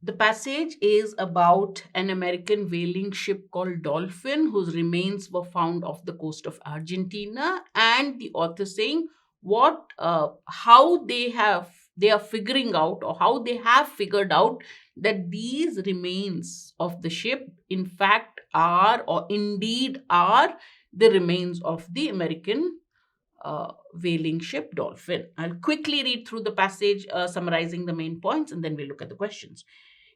The passage is about an American whaling ship called Dolphin, whose remains were found off the coast of Argentina, and the author saying how they are figuring out, or how they have figured out that these remains of the ship, in fact, are or indeed are the remains of the American whaling ship Dolphin. I'll quickly read through the passage, summarizing the main points, and then we'll look at the questions.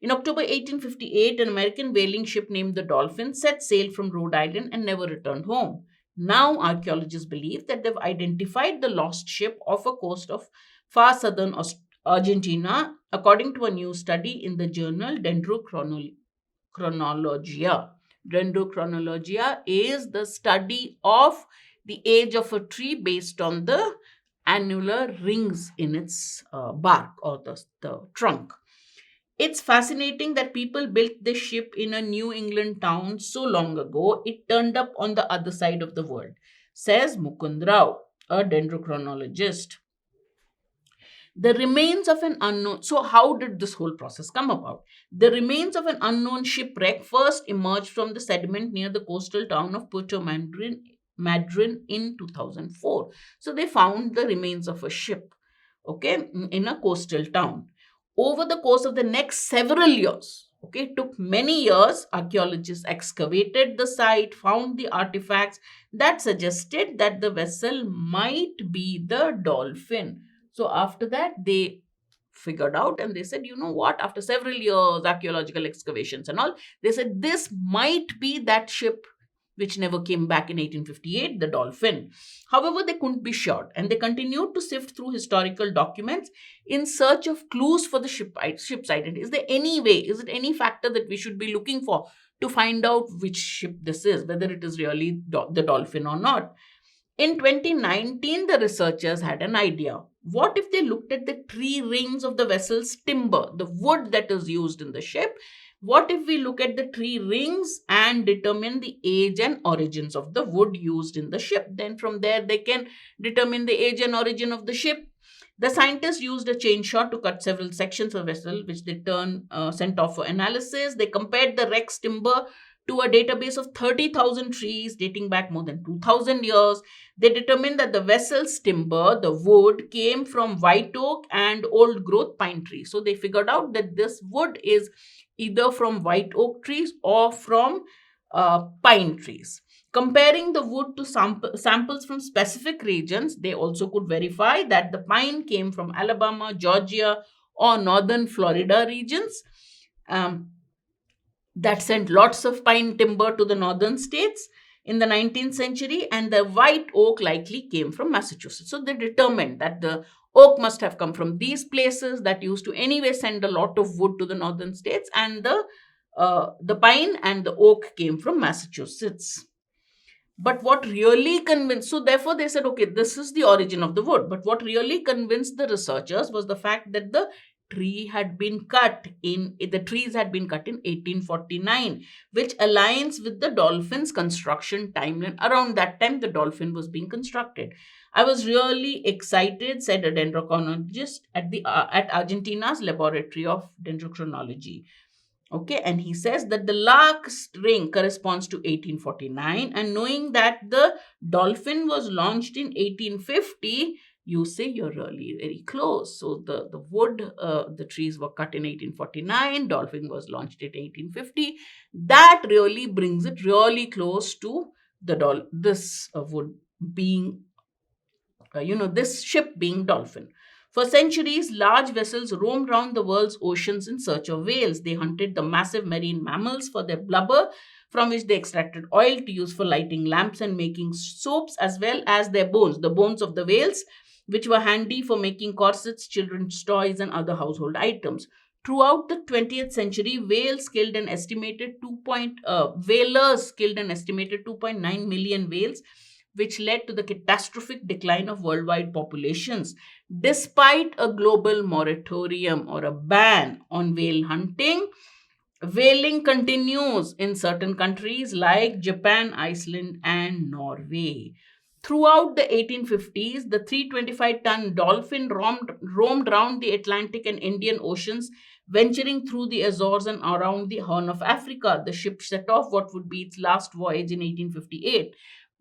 In October 1858, an American whaling ship named the Dolphin set sail from Rhode Island and never returned home. Now, archaeologists believe that they've identified the lost ship off a coast of far southern Argentina, according to a new study in the journal Dendrochronologia. Dendrochronologia is the study of the age of a tree based on the annular rings in its bark, or the trunk. It's fascinating that people built this ship in a New England town so long ago, it turned up on the other side of the world, says Mukund Rao, a dendrochronologist. The remains of an unknown. So, how did this whole process come about? The remains of an unknown shipwreck first emerged from the sediment near the coastal town of Puerto Madryn in 2004. So, they found the remains of a ship, okay, in a coastal town. Over the course of the next several years, okay, it took many years, archaeologists excavated the site, found the artifacts that suggested that the vessel might be the Dolphin. So after that, they figured out, and they said, you know what, after several years, archaeological excavations and all, they said this might be that ship which never came back in 1858, the Dolphin. However, they couldn't be sure, and they continued to sift through historical documents in search of clues for the ship's identity. Is there any way, is it any factor that we should be looking for to find out which ship this is, whether it is really the Dolphin or not? In 2019, the researchers had an idea. What if they looked at the tree rings of the vessel's timber, the wood that is used in the ship? What if we look at the tree rings and determine the age and origins of the wood used in the ship? Then from there, they can determine the age and origin of the ship. The scientists used a chainsaw to cut several sections of vessel, which they sent off for analysis. They compared the wreck's timber to a database of 30,000 trees dating back more than 2,000 years. They determined that the vessel's timber, the wood, came from white oak and old growth pine trees. So they figured out that this wood is either from white oak trees or from pine trees. Comparing the wood to samples from specific regions, they also could verify that the pine came from Alabama, Georgia, or northern Florida regions. That sent lots of pine timber to the northern states in the 19th century, and the white oak likely came from Massachusetts. So they determined that the oak must have come from these places that used to anyway send a lot of wood to the northern states, and the pine and the oak came from Massachusetts. But what really convinced, so therefore they said, okay, this is the origin of the wood. But what really convinced the researchers was the fact that the trees had been cut in 1849, which aligns with the Dolphin's construction timeline. Around that time, the Dolphin was being constructed. I was really excited, said a dendrochronologist at Argentina's Laboratory of Dendrochronology. Okay, and he says that the last ring corresponds to 1849, and knowing that the Dolphin was launched in 1850, you say you're really very close. So the wood, the trees were cut in 1849, Dolphin was launched in 1850. That really brings it really close to this wood being, this ship being Dolphin. For centuries, large vessels roamed round the world's oceans in search of whales. They hunted the massive marine mammals for their blubber, from which they extracted oil to use for lighting lamps and making soaps, as well as their bones, the bones of the whales, which were handy for making corsets, children's toys, and other household items. Throughout the 20th century, whalers killed an estimated 2.9 million whales, which led to the catastrophic decline of worldwide populations. Despite a global moratorium or a ban on whale hunting, whaling continues in certain countries like Japan, Iceland, and Norway. Throughout the 1850s, the 325-ton Dolphin roamed round the Atlantic and Indian Oceans Venturing through the Azores and around the Horn of Africa, the ship set off what would be its last voyage in 1858.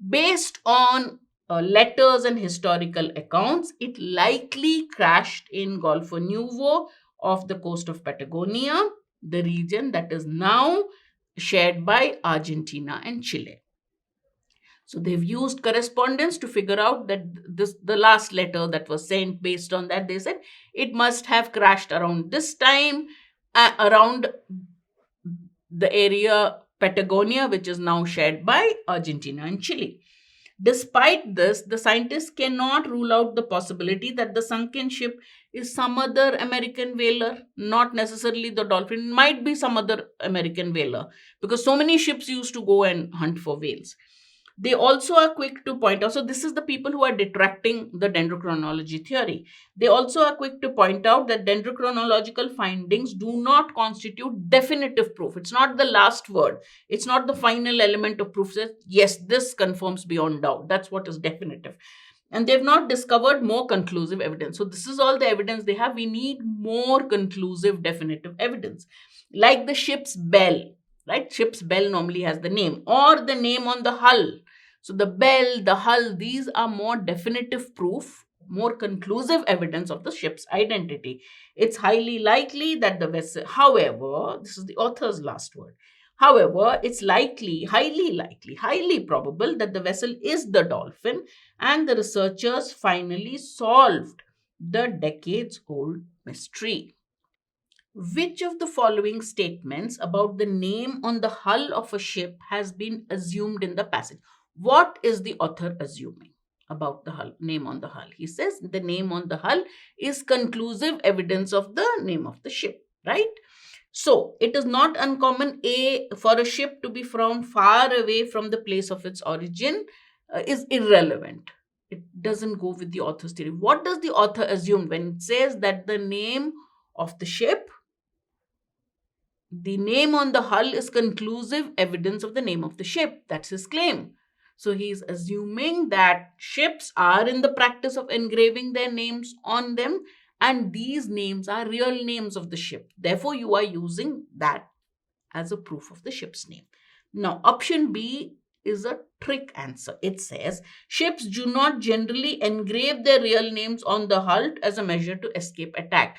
Based on letters and historical accounts, it likely crashed in Golfo Nuevo off the coast of Patagonia, the region that is now shared by Argentina and Chile. So they've used correspondence to figure out that the last letter that was sent. Based on that, they said it must have crashed around this time, around the area Patagonia, which is now shared by Argentina and Chile. Despite this, the scientists cannot rule out the possibility that the sunken ship is some other American whaler, not necessarily the Dolphin. It might be some other American whaler, because so many ships used to go and hunt for whales. They also are quick to point out, so this is the people who are detracting the dendrochronology theory. They also are quick to point out that dendrochronological findings do not constitute definitive proof. It's not the last word. It's not the final element of proof that, yes, this confirms beyond doubt. That's what is definitive. And they've not discovered more conclusive evidence. So this is all the evidence they have. We need more conclusive, definitive evidence. Like the ship's bell, right? Ship's bell normally has the name or the name on the hull. So the bell, the hull, these are more definitive proof, more conclusive evidence of the ship's identity. It's highly likely that the vessel, however, this is the author's last word. However, it's highly probable that the vessel is the Dolphin, and the researchers finally solved the decades-old mystery. Which of the following statements about the name on the hull of a ship has been assumed in the passage? What is the author assuming about the hull, name on the hull? He says the name on the hull is conclusive evidence of the name of the ship, right? So it is not uncommon for a ship to be found far away from the place of its origin is irrelevant. It doesn't go with the author's theory. What does the author assume when it says that the name of the ship, the name on the hull is conclusive evidence of the name of the ship? That's his claim. So he's assuming that ships are in the practice of engraving their names on them, and these names are real names of the ship. Therefore, you are using that as a proof of the ship's name. Now, option B is a trick answer. It says ships do not generally engrave their real names on the hull as a measure to escape attack.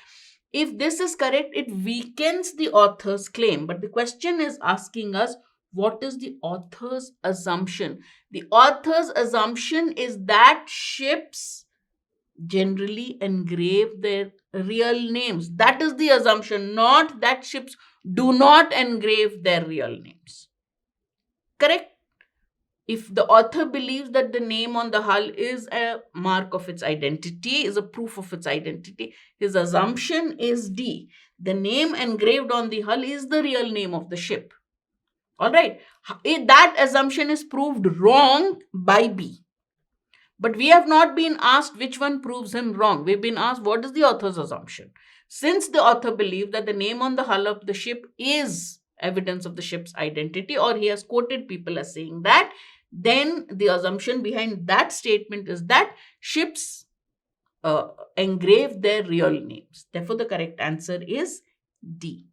If this is correct, it weakens the author's claim. But the question is asking us, what is the author's assumption? The author's assumption is that ships generally engrave their real names. That is the assumption, not that ships do not engrave their real names. Correct? If the author believes that the name on the hull is a mark of its identity, is a proof of its identity, his assumption is D. The name engraved on the hull is the real name of the ship. All right. That assumption is proved wrong by B. But we have not been asked which one proves him wrong. We've been asked what is the author's assumption. Since the author believes that the name on the hull of the ship is evidence of the ship's identity, or he has quoted people as saying that, then the assumption behind that statement is that ships engrave their real names. Therefore, the correct answer is D.